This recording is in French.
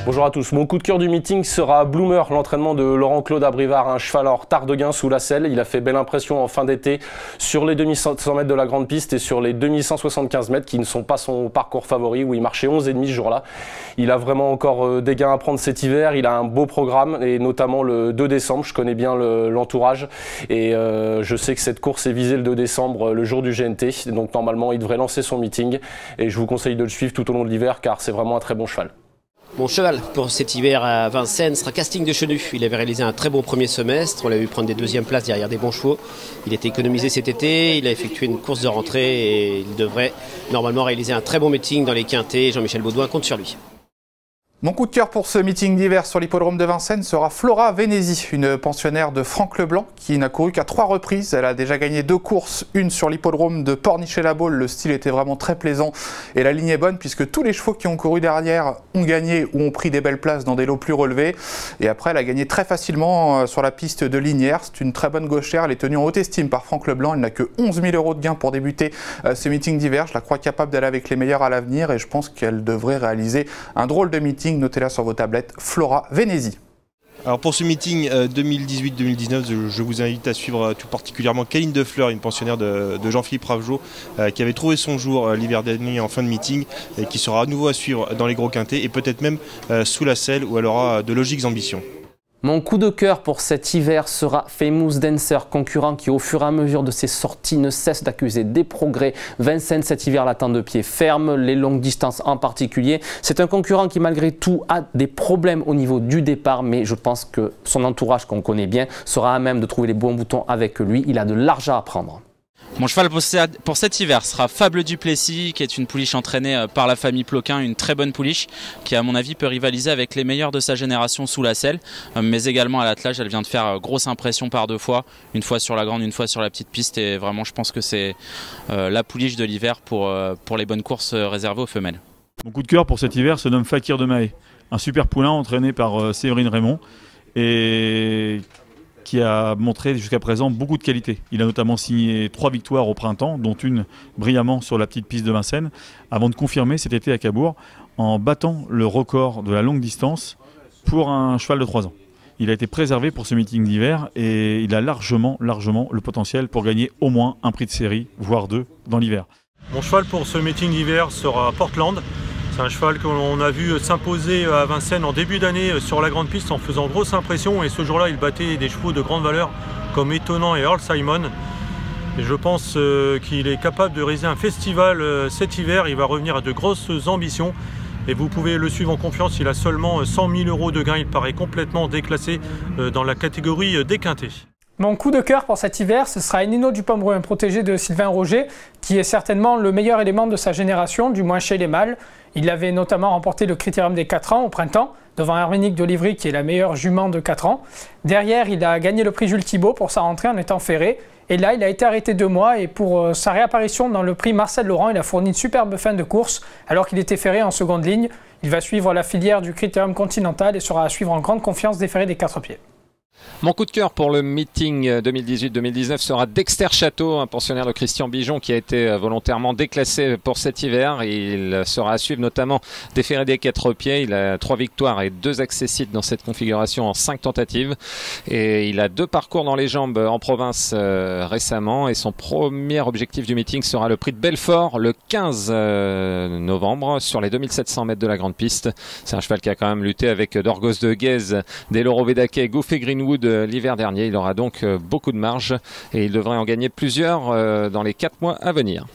Bonjour à tous. Mon coup de cœur du meeting sera Bloomer, l'entraînement de Laurent-Claude Abrivard, un cheval en retard de gain sous la selle. Il a fait belle impression en fin d'été sur les 2100 mètres de la grande piste et sur les 2175 mètres qui ne sont pas son parcours favori où il marchait 11,5 ce jour-là. Il a vraiment encore des gains à prendre cet hiver. Il a un beau programme et notamment le 2 décembre. Je connais bien l'entourage et je sais que cette course est visée le 2 décembre, le jour du GNT. Donc normalement, il devrait lancer son meeting et je vous conseille de le suivre tout au long de l'hiver car c'est vraiment un très bon cheval. Mon cheval pour cet hiver à Vincennes sera Casting de Chenu. Il avait réalisé un très bon premier semestre. On l'a vu prendre des deuxièmes places derrière des bons chevaux. Il était économisé cet été. Il a effectué une course de rentrée et il devrait normalement réaliser un très bon meeting dans les quintés. Jean-Michel Baudouin compte sur lui. Mon coup de cœur pour ce meeting d'hiver sur l'hippodrome de Vincennes sera Flora Venezi, une pensionnaire de Franck Leblanc qui n'a couru qu'à 3 reprises. Elle a déjà gagné 2 courses, une sur l'hippodrome de Pornichet-la-Baule. Le style était vraiment très plaisant et la ligne est bonne puisque tous les chevaux qui ont couru derrière ont gagné ou ont pris des belles places dans des lots plus relevés. Et après, elle a gagné très facilement sur la piste de Linières. C'est une très bonne gauchère. Elle est tenue en haute estime par Franck Leblanc. Elle n'a que 11 000 € de gain pour débuter ce meeting d'hiver. Je la crois capable d'aller avec les meilleurs à l'avenir et je pense qu'elle devrait réaliser un drôle de meeting. Notez-la sur vos tablettes, Flora Venezi. Alors pour ce meeting 2018-2019, je vous invite à suivre tout particulièrement Caline de Fleur, une pensionnaire de Jean-Philippe Ravgeot, qui avait trouvé son jour l'hiver dernier en fin de meeting et qui sera à nouveau à suivre dans les gros quintés et peut-être même sous la selle où elle aura de logiques ambitions. Mon coup de cœur pour cet hiver sera Famous Dancer, concurrent qui au fur et à mesure de ses sorties ne cesse d'accuser des progrès. Vincennes cet hiver l'attend de pied ferme, les longues distances en particulier. C'est un concurrent qui malgré tout a des problèmes au niveau du départ, mais je pense que son entourage qu'on connaît bien sera à même de trouver les bons boutons avec lui. Il a de l'argent à prendre. Mon cheval pour cet hiver sera Fable Duplessis, qui est une pouliche entraînée par la famille Ploquin, une très bonne pouliche qui à mon avis peut rivaliser avec les meilleurs de sa génération sous la selle, mais également à l'attelage. Elle vient de faire grosse impression par 2 fois, une fois sur la grande, une fois sur la petite piste, et vraiment je pense que c'est la pouliche de l'hiver pour les bonnes courses réservées aux femelles. Mon coup de cœur pour cet hiver se nomme Fakir de Mahé, un super poulain entraîné par Séverine Raymond et qui a montré jusqu'à présent beaucoup de qualité. Il a notamment signé 3 victoires au printemps, dont une brillamment sur la petite piste de Vincennes, avant de confirmer cet été à Cabourg en battant le record de la longue distance pour un cheval de 3 ans. Il a été préservé pour ce meeting d'hiver et il a largement le potentiel pour gagner au moins un prix de série, voire 2 dans l'hiver. Mon cheval pour ce meeting d'hiver sera Portland. C'est un cheval que l'on a vu s'imposer à Vincennes en début d'année sur la grande piste en faisant grosse impression et ce jour-là il battait des chevaux de grande valeur comme Étonnant et Earl Simon. Et je pense qu'il est capable de réaliser un festival cet hiver. Il va revenir à de grosses ambitions et vous pouvez le suivre en confiance. Il a seulement 100 000 € de gain. Il paraît complètement déclassé dans la catégorie des quintés. Mon coup de cœur pour cet hiver, ce sera Enino du Pomereux, un protégé de Sylvain Roger, qui est certainement le meilleur élément de sa génération, du moins chez les mâles. Il avait notamment remporté le Critérium des 4 ans au printemps, devant Herménique d'Olivry, qui est la meilleure jument de 4 ans. Derrière, il a gagné le prix Jules Thibault pour sa rentrée en étant ferré. Et là, il a été arrêté 2 mois et pour sa réapparition dans le prix Marcel Laurent, il a fourni une superbe fin de course alors qu'il était ferré en seconde ligne. Il va suivre la filière du Critérium Continental et sera à suivre en grande confiance des ferrés des 4 pieds. Mon coup de cœur pour le meeting 2018-2019 sera Dexter Château, un pensionnaire de Christian Bijon qui a été volontairement déclassé pour cet hiver. Il sera à suivre notamment des ferrés des 4 pieds. Il a 3 victoires et 2 accessites dans cette configuration en 5 tentatives. Et il a 2 parcours dans les jambes en province récemment. Et son premier objectif du meeting sera le prix de Belfort le 15 novembre sur les 2700 mètres de la grande piste. C'est un cheval qui a quand même lutté avec Dorgos de Guèze, Deloro Védaquet, Gouffé Greenwood l'hiver dernier. Il aura donc beaucoup de marge et il devrait en gagner plusieurs dans les 4 mois à venir.